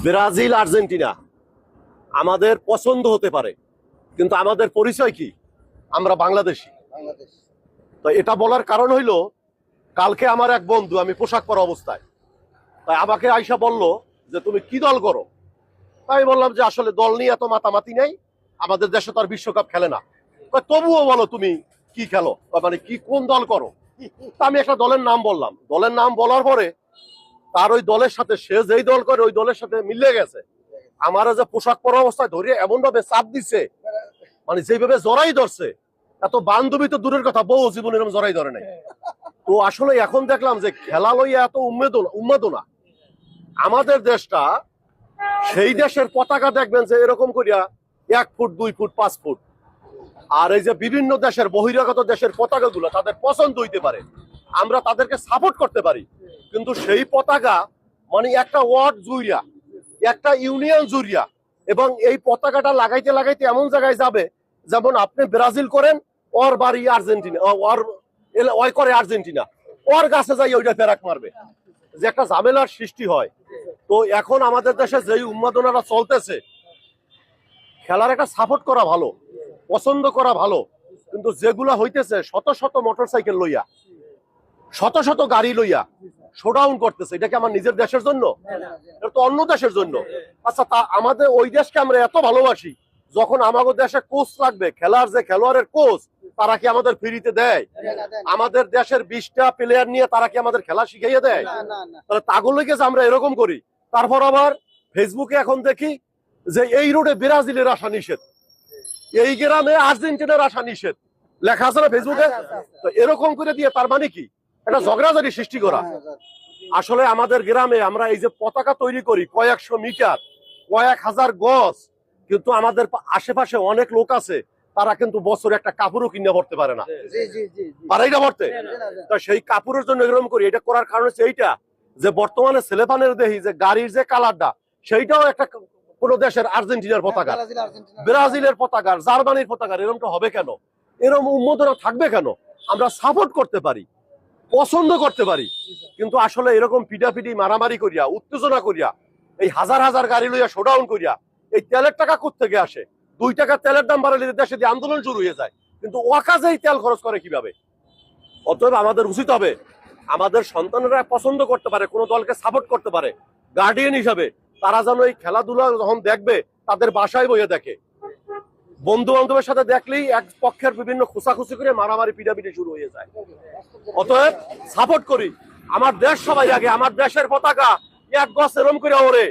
Brazil Argentina আমাদের পছন্দ হতে পারে, কিন্তু আমাদের পরিচয় কি? আমরা বাংলাদেশি। তো এটা বলার কারণ হইল, কালকে আমার এক বন্ধু, আমি পোশাক পরা অবস্থায়, তাই আমাকে আইসা বলল যে তুমি কি দল করো। তাই বললাম যে আসলে দল নিয়ে এত মাতামাতি নেই, আমাদের দেশে তো আর বিশ্বকাপ খেলে না, তবুও বলো তুমি কি খেলো, মানে কি কোন দল করো। তা আমি একটা দলের নাম বললাম। দলের নাম বলার পরে তার ওই দলের সাথে, সে যেই দল করে ওই দলের সাথে মিলে গেছে। আমার যে পোশাক পরা অবস্থায় ধরে এমন ভাবে চাপ দিচ্ছে, মানে যেভাবে জড়াই ধরছে, এত বান্ধবী তো দূরের কথা, বউ জীবনে এরকম জড়াই ধরে নাই। তো আসলে এখন দেখলাম যে খেলা লইয়া এত উন্মাদনা। আমাদের দেশটা, সেই দেশের পতাকা দেখবেন যে এরকম করিয়া 1 ফুট 2 ফুট 5 ফুট, আর এই যে বিভিন্ন দেশের বহিরাগত দেশের পতাকা গুলো তাদের পছন্দ হইতে পারে, আমরা তাদেরকে সাপোর্ট করতে পারি, কিন্তু সেই পতাকা মানে একটা ওয়ার্ড জুড়িয়া, একটা ইউনিয়ন জুড়িয়া, এবং এই পতাকাটা লাগাইতে লাগাইতে এমন জায়গায় যাবে, যেমন আপনি ব্রাজিল করেন, ওর বাড়ি আর্জেন্টিনা, ওই করে আর্জেন্টিনা, ওর গাছে যাই ওইটা ফেরাক মারবে, যে একটা ঝামেলার সৃষ্টি হয়। তো এখন আমাদের দেশে যেই উন্মাদনাটা চলতেছে, খেলার একটা সাপোর্ট করা ভালো, পছন্দ করা ভালো, কিন্তু যেগুলা হইতেছে শত শত মোটরসাইকেল লইয়া, শত শত গাড়ি লইয়া শোডাউন করতেছে, এটা কি আমার নিজের দেশের জন্য? এটা তো অন্য দেশের জন্য। আচ্ছা, তা আমাদের ওই দেশকে আমরা এত ভালোবাসি, যখন আমাদের দেশে কোচ লাগবে, খেলার যে খেলোয়াড়ের কোচ, তারা কি আমাদের ফ্রিতে দেয়? আমাদের দেশের 20টা প্লেয়ার নিয়ে তারা কি আমাদের খেলা শিখাইয়ে দেয়? তাহলে তাগুলোকে যে আমরা এরকম করি। তারপর আবার ফেসবুকে এখন দেখি যে এই রোডে ব্রাজিলের আসা নিষেধ, এই গ্রামে আর্জেন্টিনার আসা নিষেধ, লেখা আছে না ফেসবুকে। তো এরকম করে দিয়ে তার মানে কি? এটা ঝগড়াঝাড়ি সৃষ্টি করা। আসলে আমাদের গ্রামে আমরা এই যে পতাকা তৈরি করি কয়েকশো মিটার, কয়েক হাজার গজ, কিন্তু আমাদের আশেপাশে অনেক লোক আছে, তারা কিন্তু বছরে একটা কাপড়ও কিনে পড়তে পারে না, পারেই না পড়তে। তো সেই কাপড়ের জন্য এরকম করি। এটা করার কারণ হচ্ছে এইটা, যে বর্তমানে ছেলেপানের দেখি যে গাড়ির যে কালারটা, সেইটাও একটা কোন দেশের আর্জেন্টিনার পতাকা, ব্রাজিলের পতাকা, জার্মানির পতাকা। এরকমটা হবে কেন? এরকম উন্মাদনা থাকবে কেন? আমরা সাপোর্ট করতে পারি, পছন্দ করতে পারি, কিন্তু আসলে এরকম পিটাপিটি মারামারি করিয়া, উত্তেজনা করিয়া, এই হাজার হাজার গাড়ি লইয়া শোডাউন করিয়া, এই তেলের টাকা কোত্থেকে আসে? 2 টাকা তেলের দাম বাড়ালে দেশে দিয়ে আন্দোলন শুরু হয়ে যায়, কিন্তু অকাজেই তেল খরচ করে কিভাবে? অতএব আমাদের উচিত হবে, আমাদের সন্তানেরা পছন্দ করতে পারে, কোন দলকে সাপোর্ট করতে পারে, গার্ডিয়ান হিসাবে তারা যেন এই খেলাধুলা যখন দেখবে, তাদের বাসায় বইয়ে দেখে। বন্ধু বান্ধবের সাথে দেখলেই এক পক্ষের বিভিন্ন খোঁচাখুচি করে মারামারি পিটাপিটি শুরু হয়ে যায়। অতএব সাপোর্ট করি, আমার দেশ সবাই আগে, আমার দেশের পতাকা 1 গজ এরম করে ওড়ে,